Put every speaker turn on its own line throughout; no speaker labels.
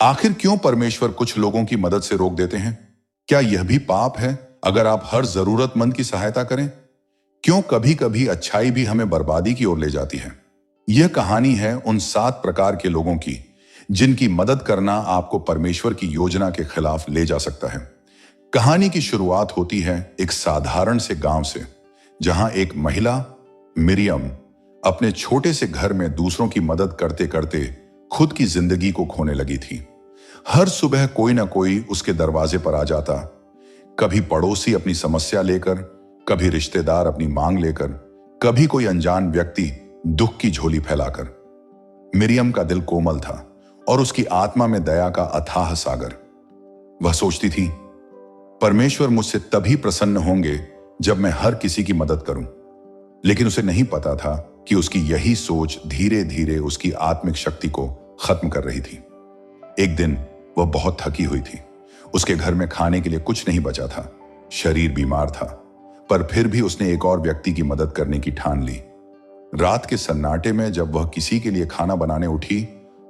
आखिर क्यों परमेश्वर कुछ लोगों की मदद से रोक देते हैं? क्या यह भी पाप है अगर आप हर जरूरतमंद की सहायता करें? क्यों कभी कभी अच्छाई भी हमें बर्बादी की ओर ले जाती है? यह कहानी है उन 7 प्रकार के लोगों की जिनकी मदद करना आपको परमेश्वर की योजना के खिलाफ ले जा सकता है। कहानी की शुरुआत होती है एक साधारण से गांव से, जहां एक महिला मिरियम अपने छोटे से घर में दूसरों की मदद करते करते खुद की जिंदगी को खोने लगी थी। हर सुबह कोई ना कोई उसके दरवाजे पर आ जाता, कभी पड़ोसी अपनी समस्या लेकर, कभी रिश्तेदार अपनी मांग लेकर, कभी कोई अनजान व्यक्ति दुख की झोली फैलाकर। मिरियम का दिल कोमल था और उसकी आत्मा में दया का अथाह सागर। वह सोचती थी, परमेश्वर मुझसे तभी प्रसन्न होंगे जब मैं हर किसी की मदद करूं। लेकिन उसे नहीं पता था कि उसकी यही सोच धीरे धीरे उसकी आत्मिक शक्ति को खत्म कर रही थी। एक दिन वह बहुत थकी हुई थी। उसके घर में खाने के लिए कुछ नहीं बचा था। शरीर बीमार था, पर फिर भी उसने एक और व्यक्ति की मदद करने की ठान ली। रात के सन्नाटे में जब वह किसी के लिए खाना बनाने उठी,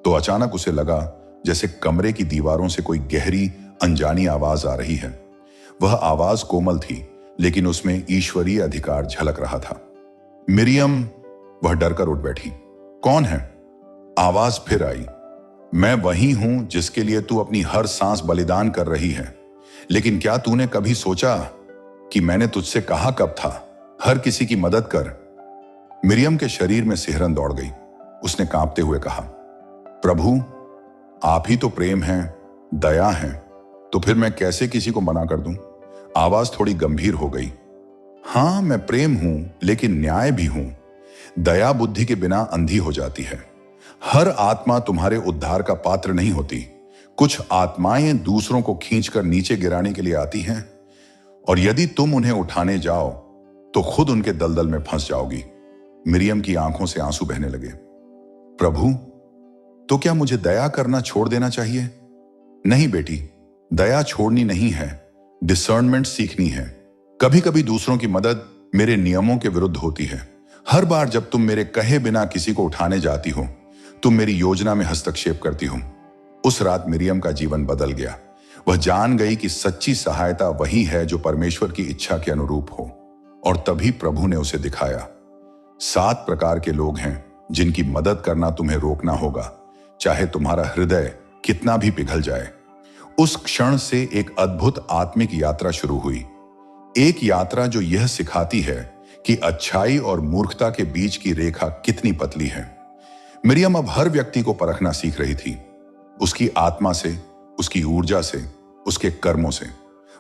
तो अचानक उसे लगा जैसे कमरे की दीवारों से कोई गहरी अनजानी आवाज आ रही है। वह आवाज कोमल थी, लेकिन उसमें ईश्वरीय अधिकार झलक रहा था। मिरियम, वह डरकर उठ बैठी। कौन है? आवाज फिर आई। मैं वही हूं जिसके लिए तू अपनी हर सांस बलिदान कर रही है। लेकिन क्या तूने कभी सोचा कि मैंने तुझसे कहा कब था, हर किसी की मदद कर? मिरियम के शरीर में सिहरन दौड़ गई। उसने कांपते हुए कहा, प्रभु, आप ही तो प्रेम हैं, दया हैं, तो फिर मैं कैसे किसी को मना कर दूं? आवाज थोड़ी गंभीर हो गई। हां, मैं प्रेम हूं, लेकिन न्याय भी हूं। दया बुद्धि के बिना अंधी हो जाती है। हर आत्मा तुम्हारे उद्धार का पात्र नहीं होती। कुछ आत्माएं दूसरों को खींचकर नीचे गिराने के लिए आती हैं, और यदि तुम उन्हें उठाने जाओ तो खुद उनके दलदल में फंस जाओगी। मिरियम की आंखों से आंसू बहने लगे। प्रभु, तो क्या मुझे दया करना छोड़ देना चाहिए? नहीं बेटी, दया छोड़नी नहीं है, डिसर्नमेंट सीखनी है। कभी कभी दूसरों की मदद मेरे नियमों के विरुद्ध होती है। हर बार जब तुम मेरे कहे बिना किसी को उठाने जाती हो, तुम मेरी योजना में हस्तक्षेप करती हो। उस रात मिरियम का जीवन बदल गया। वह जान गई कि सच्ची सहायता वही है जो परमेश्वर की इच्छा के अनुरूप हो। और तभी प्रभु ने उसे दिखाया, 7 प्रकार के लोग हैं जिनकी मदद करना तुम्हें रोकना होगा, चाहे तुम्हारा हृदय कितना भी पिघल जाए। उस क्षण से एक अद्भुत आत्मिक यात्रा शुरू हुई। एक यात्रा जो यह सिखाती है कि अच्छाई और मूर्खता के बीच की रेखा कितनी पतली है। मिरियम अब हर व्यक्ति को परखना सीख रही थी, उसकी आत्मा से, उसकी ऊर्जा से, उसके कर्मों से।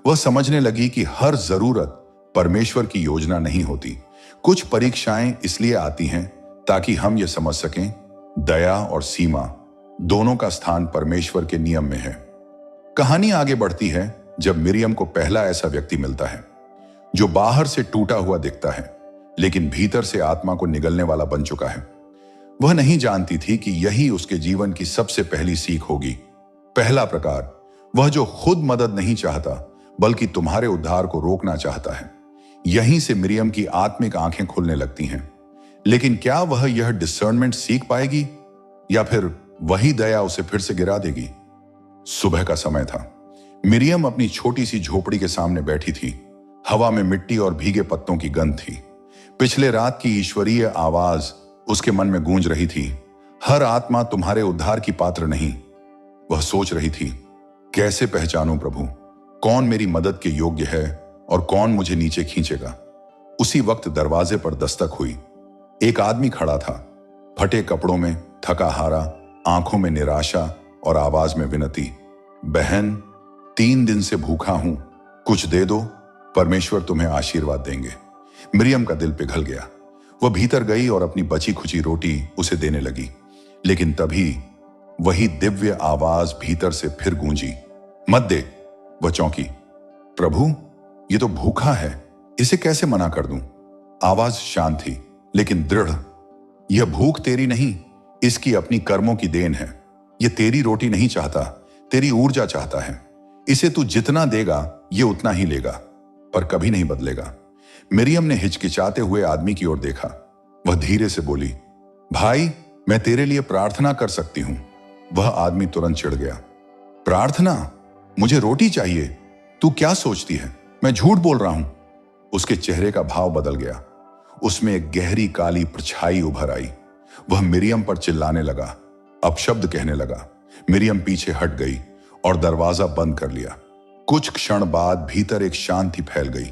वह समझने लगी कि हर जरूरत परमेश्वर की योजना नहीं होती। कुछ परीक्षाएं इसलिए आती हैं ताकि हम यह समझ सकें, दया और सीमा दोनों का स्थान परमेश्वर के नियम में है। कहानी आगे बढ़ती है जब मिरियम को पहला ऐसा व्यक्ति मिलता है जो बाहर से टूटा हुआ दिखता है, लेकिन भीतर से आत्मा को निगलने वाला बन चुका है। वह नहीं जानती थी कि यही उसके जीवन की सबसे पहली सीख होगी। पहला प्रकार, वह जो खुद मदद नहीं चाहता बल्कि तुम्हारे उद्धार को रोकना चाहता है। यहीं से मिरियम की आत्मिक आंखें खुलने लगती हैं। लेकिन क्या वह यह डिसर्नमेंट सीख पाएगी, या फिर वही दया उसे फिर से गिरा देगी? सुबह का समय था। मिरियम अपनी छोटी सी झोपड़ी के सामने बैठी थी। हवा में मिट्टी और भीगे पत्तों की गंध थी। पिछले रात की ईश्वरीय आवाज उसके मन में गूंज रही थी, हर आत्मा तुम्हारे उद्धार की पात्र नहीं। वह सोच रही थी, कैसे पहचानूं प्रभु, कौन मेरी मदद के योग्य है और कौन मुझे नीचे खींचेगा? उसी वक्त दरवाजे पर दस्तक हुई। एक आदमी खड़ा था, फटे कपड़ों में, थका हारा, आंखों में निराशा और आवाज में विनती। बहन, 3 दिन से भूखा हूं, कुछ दे दो, परमेश्वर तुम्हें आशीर्वाद देंगे। मिरियम का दिल पिघल गया। वह भीतर गई और अपनी बची खुची रोटी उसे देने लगी। लेकिन तभी वही दिव्य आवाज भीतर से फिर गूंजी, मत दे। वह चौंकी, प्रभु, ये तो भूखा है, इसे कैसे मना कर दूं? आवाज शांत थी लेकिन दृढ़। यह भूख तेरी नहीं, इसकी अपनी कर्मों की देन है। यह तेरी रोटी नहीं चाहता, तेरी ऊर्जा चाहता है। इसे तू जितना देगा ये उतना ही लेगा, पर कभी नहीं बदलेगा। मिरियम ने हिचकिचाते हुए आदमी की ओर देखा। वह धीरे से बोली, भाई, मैं तेरे लिए प्रार्थना कर सकती हूं। वह आदमी तुरंत चिढ़ गया। प्रार्थना? मुझे रोटी चाहिए। तू क्या सोचती है, मैं झूठ बोल रहा हूं? उसके चेहरे का भाव बदल गया। उसमें एक गहरी काली परछाई उभर आई। वह मिरियम पर चिल्लाने लगा, अपशब्द कहने लगा। मिरियम पीछे हट गई और दरवाजा बंद कर लिया। कुछ क्षण बाद भीतर एक शांति फैल गई।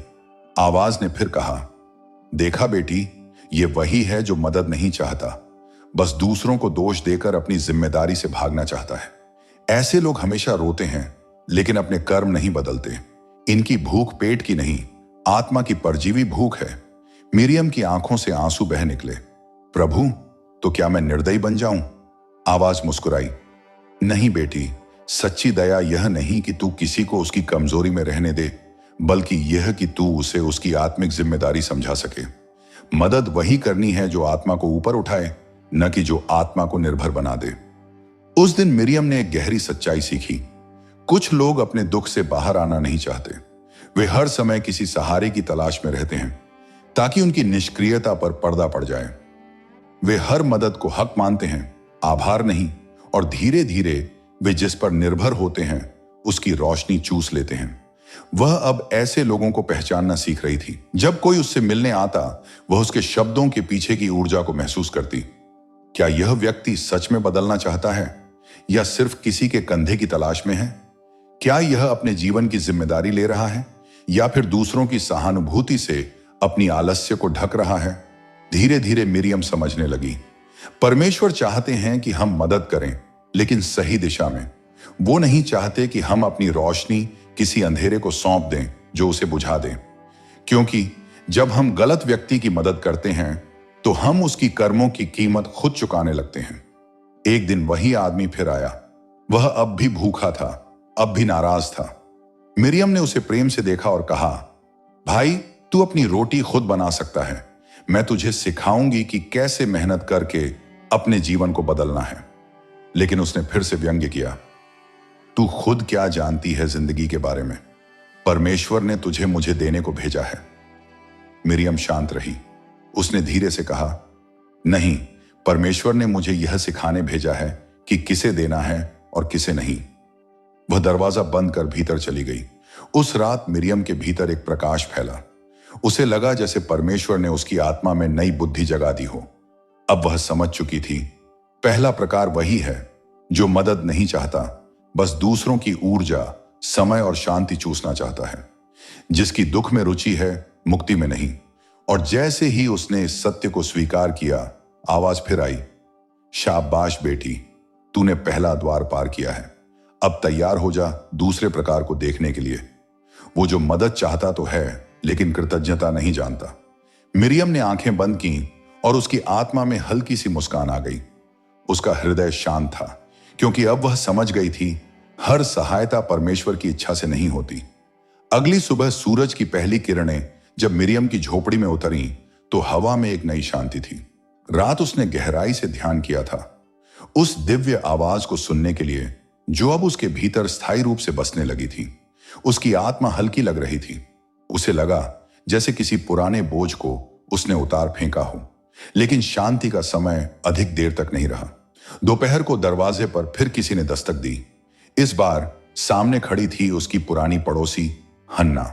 आवाज ने फिर कहा, देखा बेटी, ये वही है जो मदद नहीं चाहता, बस दूसरों को दोष देकर अपनी जिम्मेदारी से भागना चाहता है। ऐसे लोग हमेशा रोते हैं लेकिन अपने कर्म नहीं बदलते। इनकी भूख पेट की नहीं, आत्मा की परजीवी भूख है। मिरियम की आंखों से आंसू बह निकले। प्रभु, तो क्या मैं निर्दयी बन जाऊं? आवाज मुस्कुराई, नहीं बेटी, सच्ची दया यह नहीं कि तू किसी को उसकी कमजोरी में रहने दे, बल्कि यह कि तू उसे उसकी आत्मिक जिम्मेदारी समझा सके। मदद वही करनी है जो आत्मा को ऊपर उठाए, न कि जो आत्मा को निर्भर बना दे। उस दिन मिरियम ने एक गहरी सच्चाई सीखी। कुछ लोग अपने दुख से बाहर आना नहीं चाहते। वे हर समय किसी सहारे की तलाश में रहते हैं ताकि उनकी निष्क्रियता पर पर्दा पड़ जाए। वे हर मदद को हक मानते हैं, आभार नहीं, और धीरे धीरे वे जिस पर निर्भर होते हैं उसकी रोशनी चूस लेते हैं। वह अब ऐसे लोगों को पहचानना सीख रही थी। जब कोई उससे मिलने आता, वह उसके शब्दों के पीछे की ऊर्जा को महसूस करती। क्या यह व्यक्ति सच में बदलना चाहता है या सिर्फ किसी के कंधे की तलाश में है? क्या यह अपने जीवन की जिम्मेदारी ले रहा है या फिर दूसरों की सहानुभूति से अपनी आलस्य को ढक रहा है? धीरे धीरे मिरियम समझने लगी, परमेश्वर चाहते हैं कि हम मदद करें, लेकिन सही दिशा में। वो नहीं चाहते कि हम अपनी रोशनी किसी अंधेरे को सौंप दें जो उसे बुझा दें, क्योंकि जब हम गलत व्यक्ति की मदद करते हैं तो हम उसकी कर्मों की कीमत खुद चुकाने लगते हैं। एक दिन वही आदमी फिर आया। वह अब भी भूखा था, अब भी नाराज था। मिरियम ने उसे प्रेम से देखा और कहा, भाई, तू अपनी रोटी खुद बना सकता है। मैं तुझे सिखाऊंगी कि कैसे मेहनत करके अपने जीवन को बदलना है। लेकिन उसने फिर से व्यंग्य किया, तू खुद क्या जानती है जिंदगी के बारे में? परमेश्वर ने तुझे मुझे देने को भेजा है। मिरियम शांत रही। उसने धीरे से कहा, नहीं, परमेश्वर ने मुझे यह सिखाने भेजा है कि किसे देना है और किसे नहीं। वह दरवाजा बंद कर भीतर चली गई। उस रात मिरियम के भीतर एक प्रकाश फैला। उसे लगा जैसे परमेश्वर ने उसकी आत्मा में नई बुद्धि जगा दी हो। अब वह समझ चुकी थी, पहला प्रकार वही है जो मदद नहीं चाहता, बस दूसरों की ऊर्जा, समय और शांति चूसना चाहता है। जिसकी दुख में रुचि है, मुक्ति में नहीं। और जैसे ही उसने इस सत्य को स्वीकार किया, आवाज फिर आई, शाबाश बेटी, तूने पहला द्वार पार किया है। अब तैयार हो जा दूसरे प्रकार को देखने के लिए, वो जो मदद चाहता तो है लेकिन कृतज्ञता नहीं जानता। मिरियम ने आंखें बंद की और उसकी आत्मा में हल्की सी मुस्कान आ गई। उसका हृदय शांत था, क्योंकि अब वह समझ गई थी, हर सहायता परमेश्वर की इच्छा से नहीं होती। अगली सुबह सूरज की पहली किरणें जब मिरियम की झोपड़ी में उतरी तो हवा में एक नई शांति थी। रात उसने गहराई से ध्यान किया था, उस दिव्य आवाज को सुनने के लिए जो अब उसके भीतर स्थायी रूप से बसने लगी थी। उसकी आत्मा हल्की लग रही थी। उसे लगा जैसे किसी पुराने बोझ को उसने उतार फेंका हो। लेकिन शांति का समय अधिक देर तक नहीं रहा। दोपहर को दरवाजे पर फिर किसी ने दस्तक दी। इस बार सामने खड़ी थी उसकी पुरानी पड़ोसी हन्ना।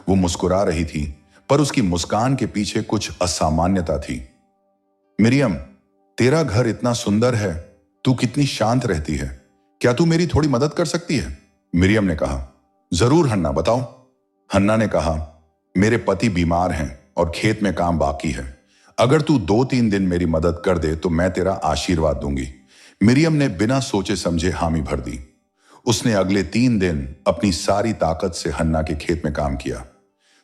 वो मुस्कुरा रही थी, पर उसकी मुस्कान के पीछे कुछ असामान्यता थी। मिरियम, तेरा घर इतना सुंदर है, तू कितनी शांत रहती है, क्या तू मेरी थोड़ी मदद कर सकती है? मिरियम ने कहा, जरूर हन्ना, बताओ। हन्ना ने कहा, मेरे पति बीमार हैं और खेत में काम बाकी है। अगर तू 2-3 दिन मेरी मदद कर दे तो मैं तेरा आशीर्वाद दूंगी। मिरियम ने बिना सोचे समझे हामी भर दी। उसने अगले 3 दिन अपनी सारी ताकत से हन्ना के खेत में काम किया।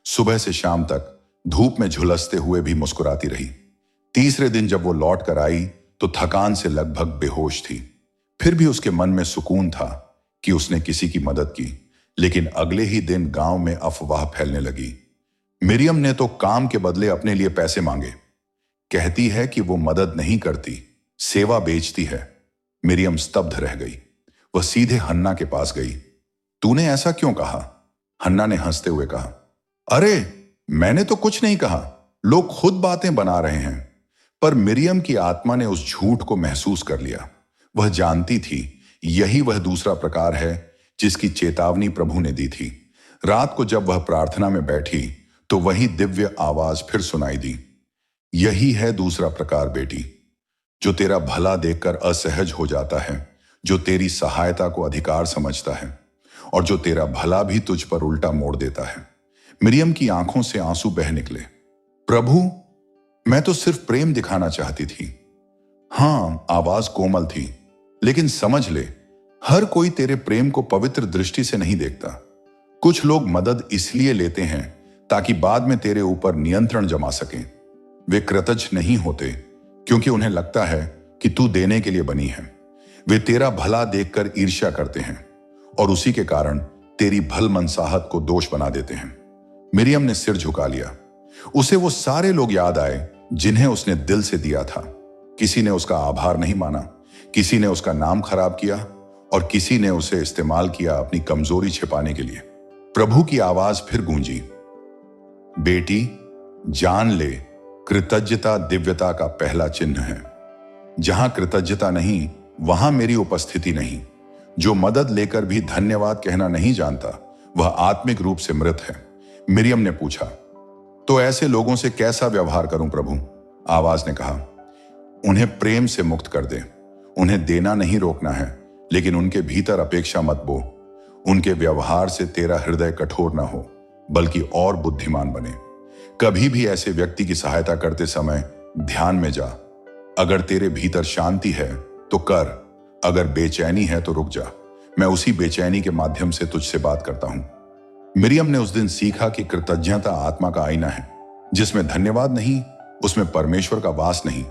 सुबह से शाम तक धूप में झुलसते हुए भी मुस्कुराती रही। तीसरे दिन जब वो लौट कर आई तो थकान से लगभग बेहोश थी। फिर भी उसके मन में सुकून था कि उसने किसी की मदद की। लेकिन अगले ही दिन गांव में अफवाह फैलने लगी। मिरियम ने तो काम के बदले अपने लिए पैसे मांगे। कहती है कि वो मदद नहीं करती, सेवा बेचती है। मिरियम स्तब्ध रह गई। वह सीधे हन्ना के पास गई। तूने ऐसा क्यों कहा? हन्ना ने हंसते हुए कहा, अरे मैंने तो कुछ नहीं कहा, लोग खुद बातें बना रहे हैं। पर मिरियम की आत्मा ने उस झूठ को महसूस कर लिया। वह जानती थी यही वह दूसरा प्रकार है जिसकी चेतावनी प्रभु ने दी थी। रात को जब वह प्रार्थना में बैठी तो वही दिव्य आवाज फिर सुनाई दी, यही है दूसरा प्रकार बेटी, जो तेरा भला देखकर असहज हो जाता है, जो तेरी सहायता को अधिकार समझता है और जो तेरा भला भी तुझ पर उल्टा मोड़ देता है। मिरियम की आंखों से आंसू बह निकले। प्रभु, मैं तो सिर्फ प्रेम दिखाना चाहती थी। हां, आवाज कोमल थी, लेकिन समझ ले, हर कोई तेरे प्रेम को पवित्र दृष्टि से नहीं देखता। कुछ लोग मदद इसलिए लेते हैं ताकि बाद में तेरे ऊपर नियंत्रण जमा सकें। वे कृतज्ञ नहीं होते क्योंकि उन्हें लगता है कि तू देने के लिए बनी है। वे तेरा भला देखकर ईर्ष्या करते हैं और उसी के कारण तेरी भल मनसाहत को दोष बना देते हैं। मिरियम ने सिर झुका लिया। उसे वो सारे लोग याद आए जिन्हें उसने दिल से दिया था। किसी ने उसका आभार नहीं माना, किसी ने उसका नाम खराब किया और किसी ने उसे इस्तेमाल किया अपनी कमजोरी छिपाने के लिए। प्रभु की आवाज फिर गूंजी, बेटी, जान ले, कृतज्ञता दिव्यता का पहला चिन्ह है। जहां कृतज्ञता नहीं, वहां मेरी उपस्थिति नहीं। जो मदद लेकर भी धन्यवाद कहना नहीं जानता, वह आत्मिक रूप से मृत है। मिरियम ने पूछा, तो ऐसे लोगों से कैसा व्यवहार करूं प्रभु? आवाज ने कहा, उन्हें प्रेम से मुक्त कर दे। उन्हें देना नहीं रोकना है, लेकिन उनके भीतर अपेक्षा मत बो। उनके व्यवहार से तेरा हृदय कठोर ना हो, बल्कि और बुद्धिमान बने। कभी भी ऐसे व्यक्ति की सहायता करते समय ध्यान में जा, अगर तेरे भीतर शांति है तो कर, अगर बेचैनी है तो रुक जा। मैं उसी बेचैनी के माध्यम से तुझसे बात करता हूं। मिरियम ने उस दिन सीखा कि कृतज्ञता आत्मा का आईना है। जिसमें धन्यवाद नहीं, उसमें परमेश्वर का वास नहीं।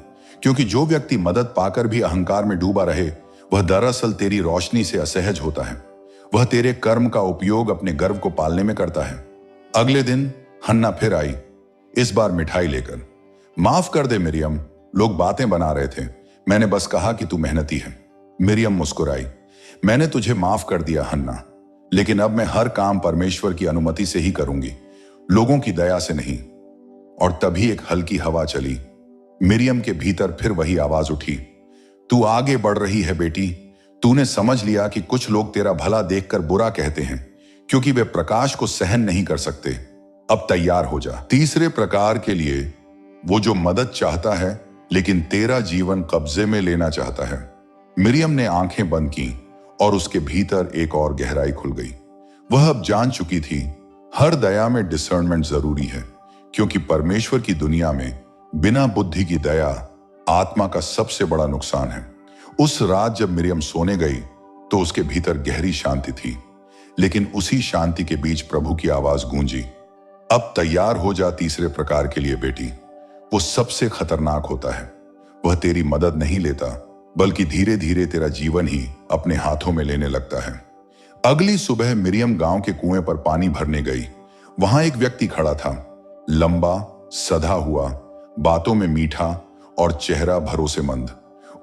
क्योंकि जो व्यक्ति मदद पाकर भी अहंकार में डूबा रहे, वह दरअसल तेरी रोशनी से असहज होता है। वह तेरे कर्म का उपयोग अपने गर्व को पालने में करता है। अगले दिन हन्ना फिर आई, इस बार मिठाई लेकर। माफ कर दे मिरियम, लोग बातें बना रहे थे। मैंने बस कहा कि तू मेहनती है। मिरियम मुस्कुराई, मैंने तुझे माफ कर दिया हन्ना, लेकिन अब मैं हर काम परमेश्वर की अनुमति से ही करूंगी, लोगों की दया से नहीं। और तभी एक हल्की हवा चली। मिरियम के भीतर फिर वही आवाज उठी, तू आगे बढ़ रही है बेटी। तूने समझ लिया कि कुछ लोग तेरा भला देखकर बुरा कहते हैं क्योंकि वे प्रकाश को सहन नहीं कर सकते। अब तैयार हो जा तीसरे प्रकार के लिए, वो जो मदद चाहता है लेकिन तेरा जीवन कब्जे में लेना चाहता है। मिरियम ने आंखें बंद की और उसके भीतर एक और गहराई खुल गई। वह अब जान चुकी थी, हर दया में डिसर्नमेंट जरूरी है, क्योंकि परमेश्वर की दुनिया में बिना बुद्धि की दया आत्मा का सबसे बड़ा नुकसान है। उस रात जब मिरियम सोने गई तो उसके भीतर गहरी शांति थी, लेकिन उसी शांति के बीच प्रभु की आवाज गूंजी, अब तैयार हो जा तीसरे प्रकार के लिए बेटी। वो सबसे खतरनाक होता है। वह तेरी मदद नहीं लेता, बल्कि धीरे धीरे तेरा जीवन ही अपने हाथों में लेने लगता है। अगली सुबह मिरियम गांव के कुएं पर पानी भरने गई। वहां एक व्यक्ति खड़ा था, लंबा, सधा हुआ, बातों में मीठा और चेहरा भरोसेमंद।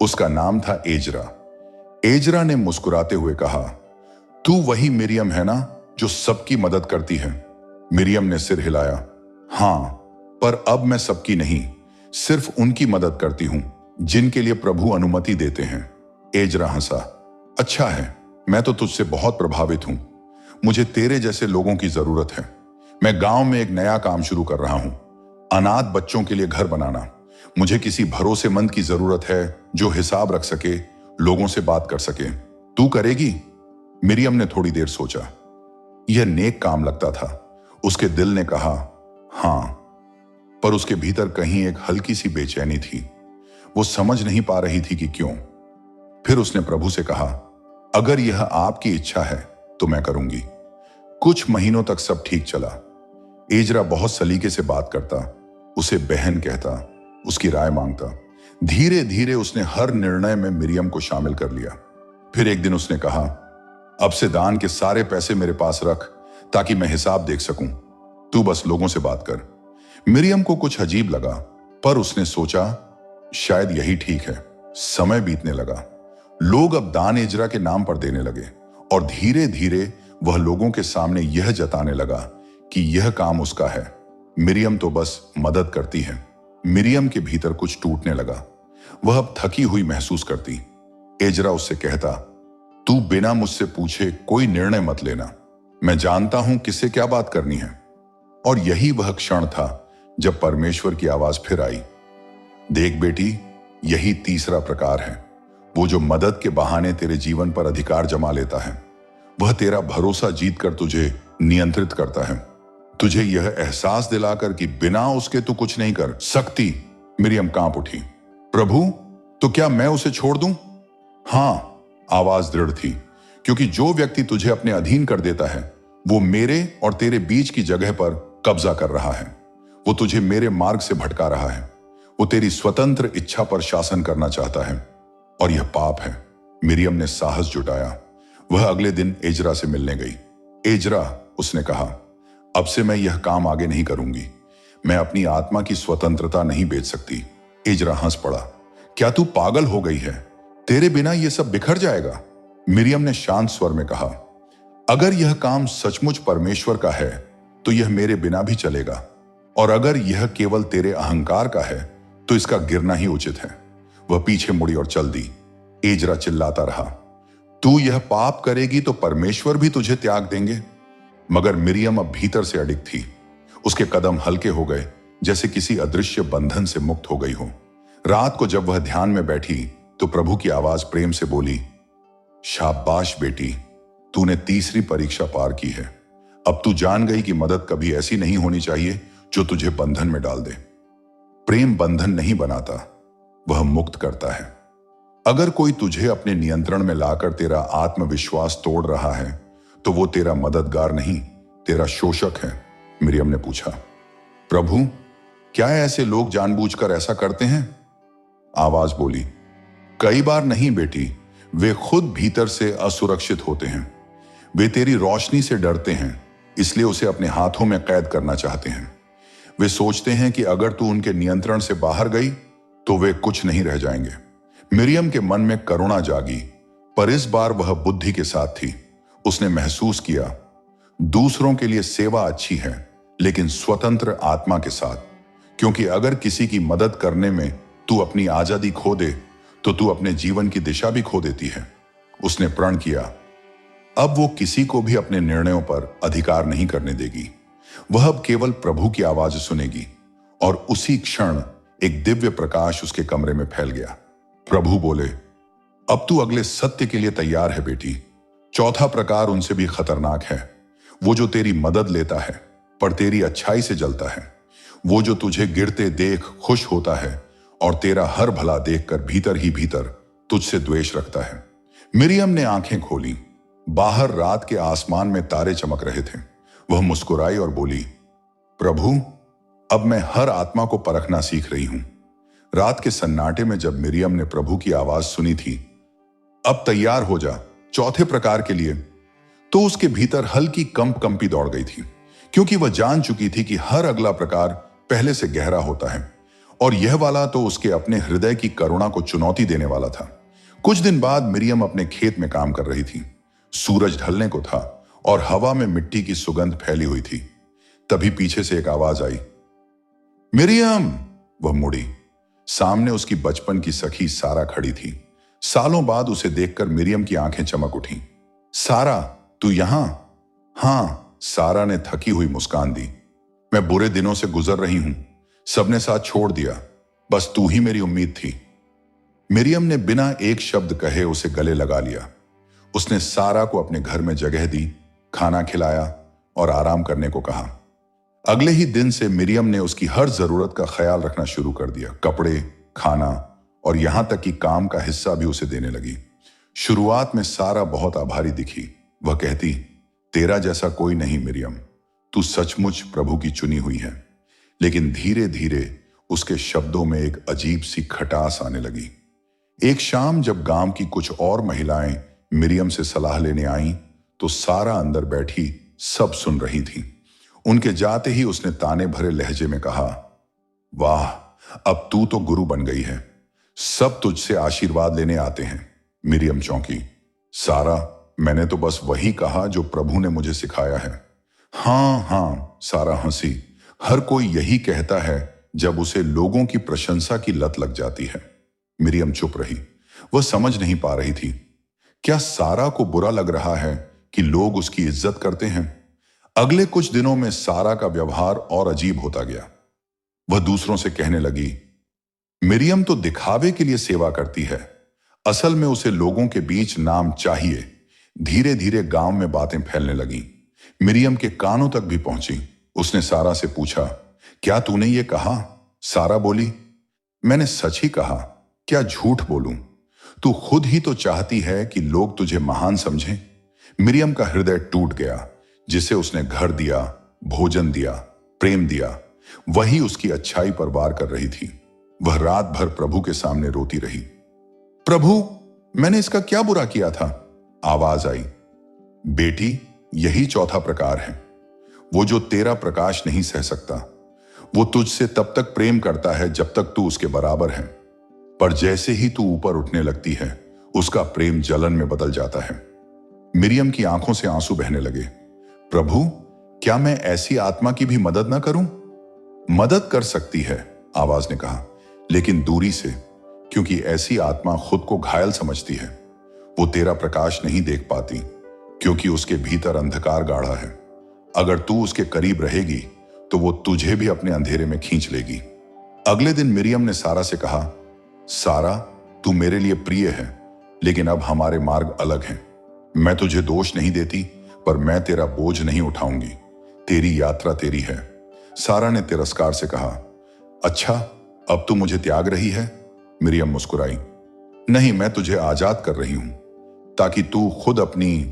उसका नाम था एजरा। एजरा ने मुस्कुराते हुए कहा, तू वही मिरियम है ना जो सबकी मदद करती है? मिरियम ने सिर हिलाया, हां, पर अब मैं सबकी नहीं, सिर्फ उनकी मदद करती हूं जिनके लिए प्रभु अनुमति देते हैं। एजरा हंसा, अच्छा है, मैं तो तुझसे बहुत प्रभावित हूं। मुझे तेरे जैसे लोगों की जरूरत है। मैं गांव में एक नया काम शुरू कर रहा हूं, अनाथ बच्चों के लिए घर बनाना। मुझे किसी भरोसेमंद की जरूरत है जो हिसाब रख सके, लोगों से बात कर सके। तू करेगी? मिरियम ने थोड़ी देर सोचा। यह नेक काम लगता था। उसके दिल ने कहा हां, पर उसके भीतर कहीं एक हल्की सी बेचैनी थी। वो समझ नहीं पा रही थी कि क्यों। फिर उसने प्रभु से कहा, अगर यह आपकी इच्छा है तो मैं करूंगी। कुछ महीनों तक सब ठीक चला। एजरा बहुत सलीके से बात करता, उसे बहन कहता, उसकी राय मांगता। धीरे धीरे उसने हर निर्णय में मिरियम को शामिल कर लिया। फिर एक दिन उसने कहा, अब से दान के सारे पैसे मेरे पास रख ताकि मैं हिसाब देख सकूं। तू बस लोगों से बात कर। मिरियम को कुछ अजीब लगा, पर उसने सोचा शायद यही ठीक है। समय बीतने लगा। लोग अब दान एजरा के नाम पर देने लगे और धीरे धीरे वह लोगों के सामने यह जताने लगा कि यह काम उसका है, मिरियम तो बस मदद करती है। मिरियम के भीतर कुछ टूटने लगा। वह अब थकी हुई महसूस करती। एजरा उससे कहता, तू बिना मुझसे पूछे कोई निर्णय मत लेना। मैं जानता हूं किससे क्या बात करनी है। और यही वह क्षण था जब परमेश्वर की आवाज फिर आई, देख बेटी, यही तीसरा प्रकार है। वो जो मदद के बहाने तेरे जीवन पर अधिकार जमा लेता है, वह तेरा भरोसा जीतकर तुझे नियंत्रित करता है, तुझे यह एहसास दिलाकर कि बिना उसके तू कुछ नहीं कर सकती। मिरियम कांप उठी। प्रभु, तो क्या मैं उसे छोड़ दूं? हां, आवाज दृढ़ थी, क्योंकि जो व्यक्ति तुझे अपने अधीन कर देता है वो मेरे और तेरे बीच की जगह पर कब्जा कर रहा है। वो तुझे मेरे मार्ग से भटका रहा है। वो तेरी स्वतंत्र इच्छा पर शासन करना चाहता है और यह पाप है। मिरियम ने साहस जुटाया। वह अगले दिन एजरा से मिलने गई। एजरा, उसने कहा, अब से मैं यह काम आगे नहीं करूंगी। मैं अपनी आत्मा की स्वतंत्रता नहीं बेच सकती। एजरा हंस पड़ा। क्या तू पागल हो गई है? तेरे बिना यह सब बिखर जाएगा। मिरियम ने शांत स्वर में कहा, अगर यह काम सचमुच परमेश्वर का है तो यह मेरे बिना भी चलेगा, और अगर यह केवल तेरे अहंकार का है तो इसका गिरना ही उचित है। वह पीछे मुड़ी और चल दी। एजरा चिल्लाता रहा, तू यह पाप करेगी तो परमेश्वर भी तुझे त्याग देंगे। मगर मिरियम अब भीतर से अडिग थी। उसके कदम हल्के हो गए, जैसे किसी अदृश्य बंधन से मुक्त हो गई हो। रात को जब वह ध्यान में बैठी तो प्रभु की आवाज प्रेम से बोली, शाबाश बेटी, तूने तीसरी परीक्षा पार की है। अब तू जान गई कि मदद कभी ऐसी नहीं होनी चाहिए जो तुझे बंधन में डाल दे। प्रेम बंधन नहीं बनाता, वह मुक्त करता है। अगर कोई तुझे अपने नियंत्रण में लाकर तेरा आत्मविश्वास तोड़ रहा है तो वो तेरा मददगार नहीं, तेरा शोषक है। मिरियम ने पूछा, प्रभु, क्या ऐसे लोग जानबूझकर ऐसा करते हैं? आवाज बोली, कई बार नहीं बेटी, वे खुद भीतर से असुरक्षित होते हैं। वे तेरी रोशनी से डरते हैं, इसलिए उसे अपने हाथों में कैद करना चाहते हैं। वे सोचते हैं कि अगर तू उनके नियंत्रण से बाहर गई तो वे कुछ नहीं रह जाएंगे। मिरियम के मन में करुणा जागी, पर इस बार वह बुद्धि के साथ थी। उसने महसूस किया, दूसरों के लिए सेवा अच्छी है, लेकिन स्वतंत्र आत्मा के साथ, क्योंकि अगर किसी की मदद करने में तू अपनी आजादी खो दे तो तू अपने जीवन की दिशा भी खो देती है। उसने प्रण किया, अब वो किसी को भी अपने निर्णयों पर अधिकार नहीं करने देगी। वह अब केवल प्रभु की आवाज सुनेगी। और उसी क्षण एक दिव्य प्रकाश उसके कमरे में फैल गया। प्रभु बोले, अब तू अगले सत्य के लिए तैयार है बेटी। चौथा प्रकार उनसे भी खतरनाक है। वो जो तेरी मदद लेता है पर तेरी अच्छाई से जलता है। वो जो तुझे गिरते देख खुश होता है और तेरा हर भला देखकर भीतर ही भीतर तुझसे द्वेष रखता है। मिरियम ने आंखें खोली। बाहर रात के आसमान में तारे चमक रहे थे। वह मुस्कुराई और बोली, प्रभु, अब मैं हर आत्मा को परखना सीख रही हूं। रात के सन्नाटे में जब मिरियम ने प्रभु की आवाज सुनी थी, अब तैयार हो जा चौथे प्रकार के लिए, तो उसके भीतर हल्की कंपी दौड़ गई थी, क्योंकि वह जान चुकी थी कि हर अगला प्रकार पहले से गहरा होता है और यह वाला तो उसके अपने हृदय की करुणा को चुनौती देने वाला था। कुछ दिन बाद मिरियम अपने खेत में काम कर रही थी। सूरज ढलने को था और हवा में मिट्टी की सुगंध फैली हुई थी। तभी पीछे से एक आवाज आई, मिरियम। वह मुड़ी। सामने उसकी बचपन की सखी सारा खड़ी थी। सालों बाद उसे देखकर मिरियम की आंखें चमक उठी। सारा, तू यहां? हां, सारा ने थकी हुई मुस्कान दी। मैं बुरे दिनों से गुजर रही हूं। सबने साथ छोड़ दिया, बस तू ही मेरी उम्मीद थी। मिरियम ने बिना एक शब्द कहे उसे गले लगा लिया। उसने सारा को अपने घर में जगह दी, खाना खिलाया और आराम करने को कहा। अगले ही दिन से मिरियम ने उसकी हर जरूरत का ख्याल रखना शुरू कर दिया। कपड़े, खाना और यहां तक कि काम का हिस्सा भी उसे देने लगी। शुरुआत में सारा बहुत आभारी दिखी। वह कहती, तेरा जैसा कोई नहीं मिरियम, तू सचमुच प्रभु की चुनी हुई है। लेकिन धीरे धीरे उसके शब्दों में एक अजीब सी खटास आने लगी। एक शाम जब गांव की कुछ और महिलाएं मिरियम से सलाह लेने आईं, तो सारा अंदर बैठी सब सुन रही थी। उनके जाते ही उसने ताने भरे लहजे में कहा, वाह, अब तू तो गुरु बन गई है। सब तुझसे आशीर्वाद लेने आते हैं। मिरियम चौंकी। सारा, मैंने तो बस वही कहा जो प्रभु ने मुझे सिखाया है। हां हां, सारा हंसी। हर कोई यही कहता है जब उसे लोगों की प्रशंसा की लत लग जाती है। मिरियम चुप रही। वह समझ नहीं पा रही थी क्या सारा को बुरा लग रहा है कि लोग उसकी इज्जत करते हैं? अगले कुछ दिनों में सारा का व्यवहार और अजीब होता गया। वह दूसरों से कहने लगी, मिरियम तो दिखावे के लिए सेवा करती है, असल में उसे लोगों के बीच नाम चाहिए। धीरे धीरे गांव में बातें फैलने लगी, मिरियम के कानों तक भी पहुंची। उसने सारा से पूछा, क्या तूने ये कहा? सारा बोली, मैंने सच ही कहा, क्या झूठ बोलूं? तू खुद ही तो चाहती है कि लोग तुझे महान समझें। मिरियम का हृदय टूट गया। जिसे उसने घर दिया, भोजन दिया, प्रेम दिया, वही उसकी अच्छाई पर वार कर रही थी। वह रात भर प्रभु के सामने रोती रही। प्रभु, मैंने इसका क्या बुरा किया था? आवाज आई, बेटी, यही चौथा प्रकार है। वो जो तेरा प्रकाश नहीं सह सकता, वो तुझसे तब तक प्रेम करता है जब तक तू उसके बराबर है, पर जैसे ही तू ऊपर उठने लगती है, उसका प्रेम जलन में बदल जाता है। मिरियम की आंखों से आंसू बहने लगे। प्रभु, क्या मैं ऐसी आत्मा की भी मदद ना करूं? मदद कर सकती है, आवाज ने कहा, लेकिन दूरी से, क्योंकि ऐसी आत्मा खुद को घायल समझती है। वो तेरा प्रकाश नहीं देख पाती, क्योंकि उसके भीतर अंधकार गाढ़ा है। अगर तू उसके करीब रहेगी तो वो तुझे भी अपने अंधेरे में खींच लेगी। अगले दिन मिरियम ने सारा से कहा, सारा, तू मेरे लिए प्रिय है, लेकिन अब हमारे मार्ग अलग हैं। मैं तुझे दोष नहीं देती, पर मैं तेरा बोझ नहीं उठाऊंगी। तेरी यात्रा तेरी है। सारा ने तिरस्कार से कहा, अच्छा, अब तू मुझे त्याग रही है? मिरियम मुस्कुराई, नहीं, मैं तुझे आजाद कर रही हूं, ताकि तू खुद अपनी